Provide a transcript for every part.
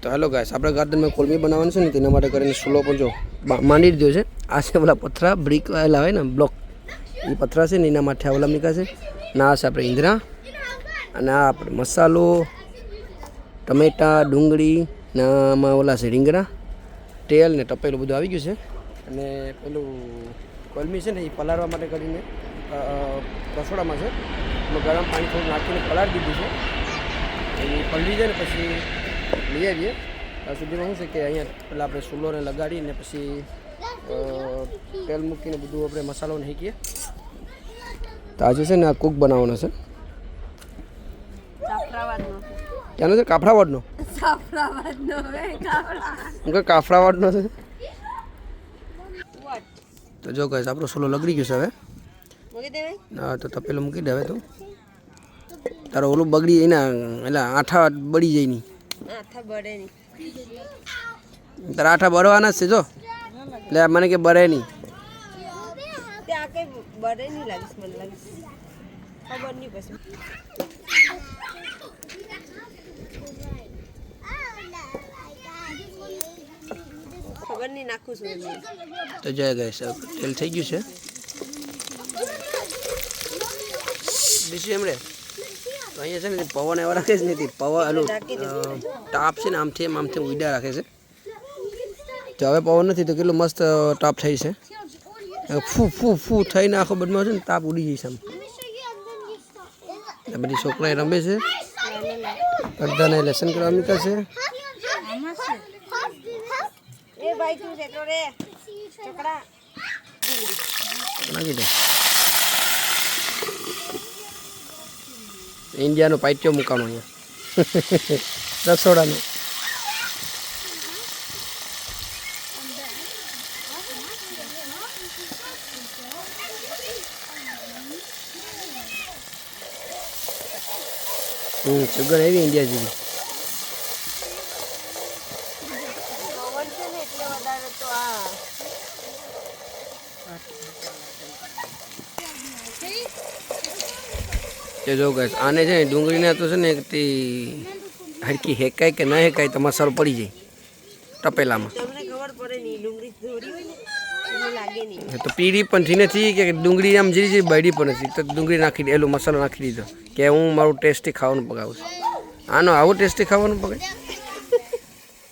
તો hello guys, આપણે ગાર્ડનમાં કોલમી બનાવવાનું છે ને તેના માટે કરીને સુલો પણ જો માંડી દીધો છે. આ છે પેલા પથરા બ્રિક વાળા હોય ને બ્લોક, એ પથરા છે ને એના માટે આ ઓલા મૂક્યા છે. ના છે આપણે ઈંધરા, અને આ આપણે મસાલો, ટમેટા, ડુંગળી ને આમાં ઓલા છે રીંગણા, તેલ ને ટપેલું બધું આવી ગયું છે. અને પેલું કોલમી છે ને એ પલાળવા માટે કરીને રસોડામાં છે. એમાં ગરમ પાણી થોડું નાખીને પલાળી દીધું છે. એ પલળી જાય ને પછી લઈ આવીએ. ત્યાં સુધીમાં શું છે કે અહીંયા પહેલાં આપણે ચૂલોને લગાડીને પછી તેલ મૂકીને બધું આપણે મસાલો નાખીએ. તો આજે છે ને આ કૂક બનાવવાનો છે. ક્યાંનો છે? કાફરાવાડનો. કાફરાવાડનો છે. તો જો કહીશ આપણો સોલો લગડી ગયો છે હવે. હા તો તપેલું મૂકી દે હવે. તું તારો ઓલું બગડી એના એટલે આઠા બળી જાય નહીં. તારા આઠા બળવાના જ છે જો. એટલે મને કે બળે નહીં. તો જય ગઈ તેલ થઈ ગયું છે. બીજું એમણે તો અહીંયા છે ને પવન એવા રાખે છે ને પવન એલું ટાપ છે ને આમથી ઉડા રાખે છે. તો હવે પવન નથી તો કેટલું મસ્ત ટાપ થઈ છે. ફૂ ફૂ ફૂ થઈને આખો બદમાં છે ને તાપ ઉડી જઈશ આમ. બધી છોકરાએ રમે છે. અડધાને લેસન કરવા મૂક્યા છે. નાખી દે. ઇન્ડિયાનો પાઇટ્યો મૂકવાનો અહીંયા રસોડાનો. સુગર એવી ઇન્ડિયા જેવી. જો ગાઈસ આને છે ને ડુંગળીને તો છે ને તે હરકી હેકાય કે ન હેકાય તો મસાલો પડી જાય ટપેલામાં. તો પીળી પણ નથી કે ડુંગળી આમ જીરી જીરી બળી પણ નથી. તો ડુંગળી નાખી દે, એલો મસાલો નાખી દીધો કે હું મારું ટેસ્ટી ખાવાનું પકાવું છું. આનો આવું ટેસ્ટી ખાવાનું પકાય,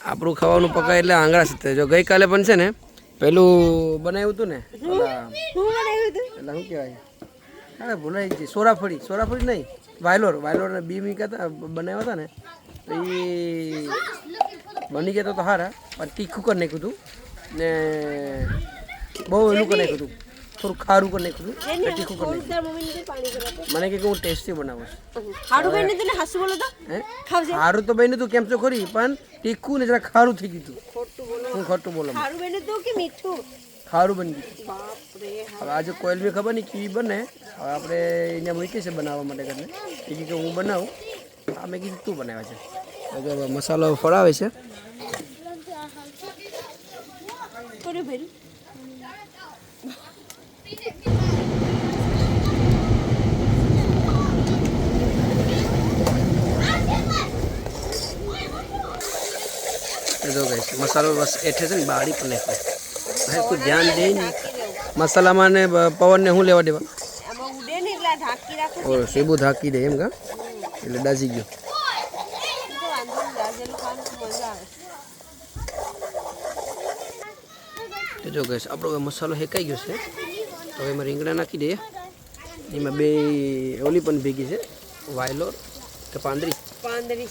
આપણું ખાવાનું પકાય એટલે આંગળા સીધા. જો ગઈકાલે પણ છે ને પેલું બનાવ્યું હતું ને પેલા શું કહેવાય, હા ભૂલાઈ ગઈ, સોરાફળી નહીં, વાયલોરના બી મૂક્યા હતા બનાવ્યા હતા ને તો એ બની ગયા તો સારા, પણ તીખું કરી નાખ્યું હતું ને બહુ એનું કરી નાખ્યું હતું, થોડું ખારું કરી નાખ્યું હતું, તીખું કરી નાખ્યું. મને કે હું ટેસ્ટી બનાવું છું. સારું તો બન્યું હતું કેમ છો ખરી, પણ તીખું ને જરા ખારું થઈ ગયું હતું. હું ખોટું બોલું, ખારું બની ગયું. હવે આજે કોયલમી ખબર નહીં કેવી બને. હવે આપણે અહીંયા મૂકી છે બનાવવા માટે કરીને. એ કે હું બનાવું, આ મેં કીધું તું બનાવે છે. તો મસાલો ફળાવે છે. જો ગાઈસ મસાલો બસ એઠે છે ને બાળી પણ નાખે. ભાઈ તું ધ્યાન દે ને મસાલામાં ને પવનને શું લેવા દેવા. સીબું ઢાંકી દે એમ કા, એટલે દાજી ગયો. તો જો ગાઈસ આપણો મસાલો હેકાઈ ગયો છે. તો એમાં રીંગણા નાખી દઈએ. એમાં બે ઓલી પણ ભેગી છે, વાયલોર કે પાંદરી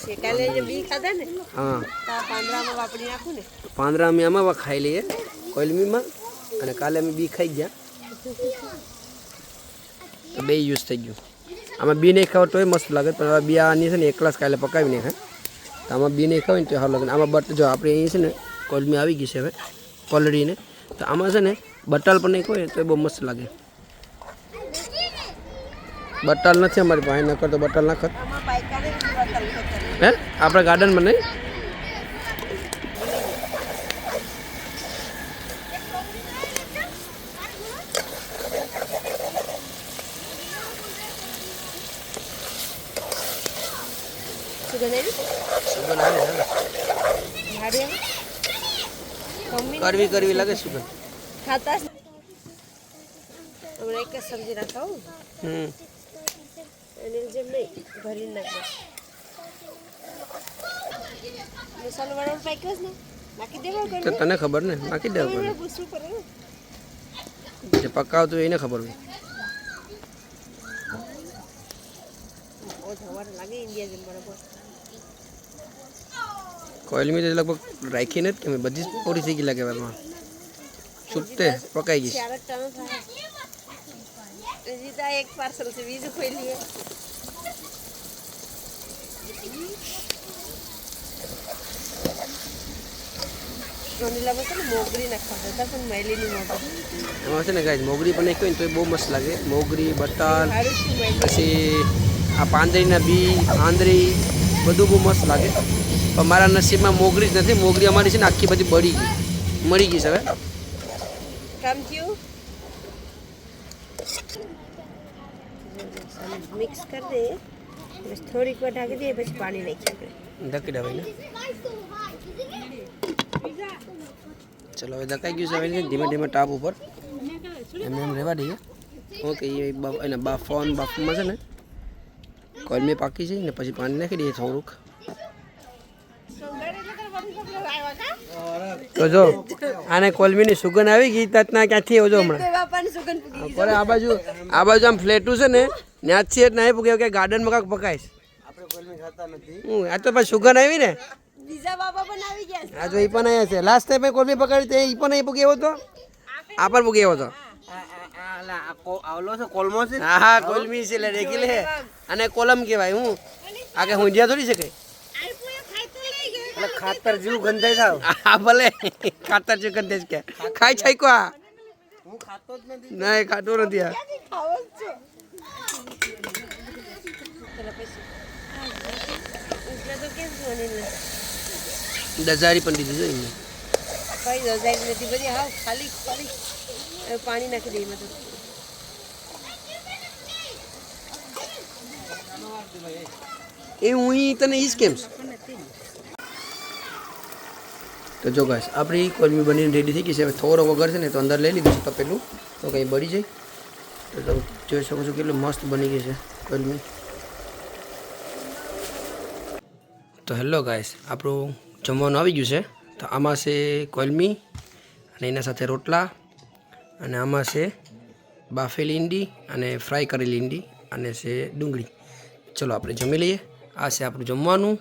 છે. કાલે જે બી ખાધા ને, હા પાંદરામાં વાપરી નાખું ને, પાંદરા અમે આમાં ખાઈ લઈએ કોલમીમાં, અને કાલે અમે બી ખાઈ ગયા તો બે યુઝ થઈ ગયું. આમાં બી નહીં ખાવ તોય મસ્ત લાગે, પણ હવે બી આની છે ને એકલા જ કાલે પકાવી નહીં ખાય. તો આમાં બી નહીં ખાવ ને તો સારું લાગે. આમાં બટ જો આપણે અહીં છે ને કોલમી આવી ગઈ છે હવે પલળીને, તો આમાં છે ને બટાલ પણ નહીં ખાય તો એ બહુ મસ્ત લાગે. બટાલ નથી અમારી પાસે, ન કરતો બટાલ નાખત હે આપણે ગાર્ડનમાં નહીં. સુગંધ આવી? સુગંધ આવે છે. કરવી લાગે સુગંધ. ખાતા હમણાં એક જ સબ્જી નાખાવું અને જેમ નહીં ભરી નાખો મસાલો વાળો પાક્યો જ ને નાખી દેવો તો તને ખબર ને નાખી દેવું પડે પૂછવું પડે જે પકાવતું એને ખબર હોય. ઓ જવાર લાગે ઇન્ડિયા જેમ બરાબર કોયલ મી તો લગભગ રાખી નથી કે બધી જ પૂરી થઈ ગઈ લાગે એમાં છૂટતે પકાઈ ગઈ. ચાર ટન થાય હજી તો એક પાર્સલ છે બીજું ખોઈ લઈએ. રોનીલામાં છે ને મોગરી નાખવા હતા પણ મેલીની મોગરી એમાં છે ને ગાઈસ મોગરી પણ નાખી હોય ને તો એ બહુ મસ્ત લાગે. મોગરી બટર સારું શું મેલી પછી આ પાંદડીના બી આંદરી બધું બહુ મસ્ત લાગે. પણ મારા નસીબમાં મોગરી જ નથી. મોગરી અમારી છે ને આખી બધી બળી ગઈ મરી ગઈ છે હવે. કામ થયું મિક્સ કરી દે બસ થોડીક વાર ઢાંકી દઈએ પછી પાણી નાખીએ આપણે ધકી દેવાય ને. ચલો હવે ધકાઈ ગયું છે હવે ધીમે ધીમે ટાપ ઉપર એમ રહેવા દઈએ. ઓકે એના બાફમાં છે ને કોલમી પાકી છે ને પછી પાણી નાખી દઈએ થોડુંક. તો જો આને કોલમીની સુગંધ આવી ગઈ તતના ક્યાંથી આવજો હમણાં પર આ બાજુ આમ ફ્લેટું છે ને ત્યાંથી જ નહીં પૂગે કે ગાર્ડનમાં કાંક પકાઈશ. આ તો પછી સુગંધ આવી ને બીજા બાબા પણ આવી ગયા હા તો એ પણ આવ્યા છે. લાસ્ટ ટાઈમ કોલમી પકાડી તે એ પણ અહીં પૂગે એવો તો આ પણ પૂગે એવો તો હા હા કોલમી છે એટલે દેખી લે. અને કોલમ કહેવાય હું આગે ઊંધિયા થોડી શકે ખાતર જેવું ગંધાઈ થાવ. હા ભલે ખાતર જેવું ગંધાઈ કે ખાઈ છાઈ કો આ હું ખાતો જ નથી. નહીં ખાતો નથી આ દજારી પણ દીધી છે એમને કઈ દજારી નથી બધી હા ખાલી પાણી નાખી દઈએ મતલબ એ હું તને ઈજ કેમ તો જો ગાઈસ આપણી કોલમી બનીને રેડી થઈ ગઈ છે. હવે થોડો વગર છે ને તો અંદર લઈ લીધું છે તપેલું તો કંઈ બળી જાય. તો તમે જોઈ શકો છો કેટલું મસ્ત બની ગઈ છે કોલમી. તો હેલો ગાઈસ આપણું જમવાનું આવી ગયું છે. તો આમાં છે કોલમી અને એના સાથે રોટલા અને આમાં છે બાફેલી ઈંડી અને ફ્રાય કરેલી ઈંડી અને છે ડુંગળી. ચલો આપણે જમી લઈએ. આ છે આપણું જમવાનું.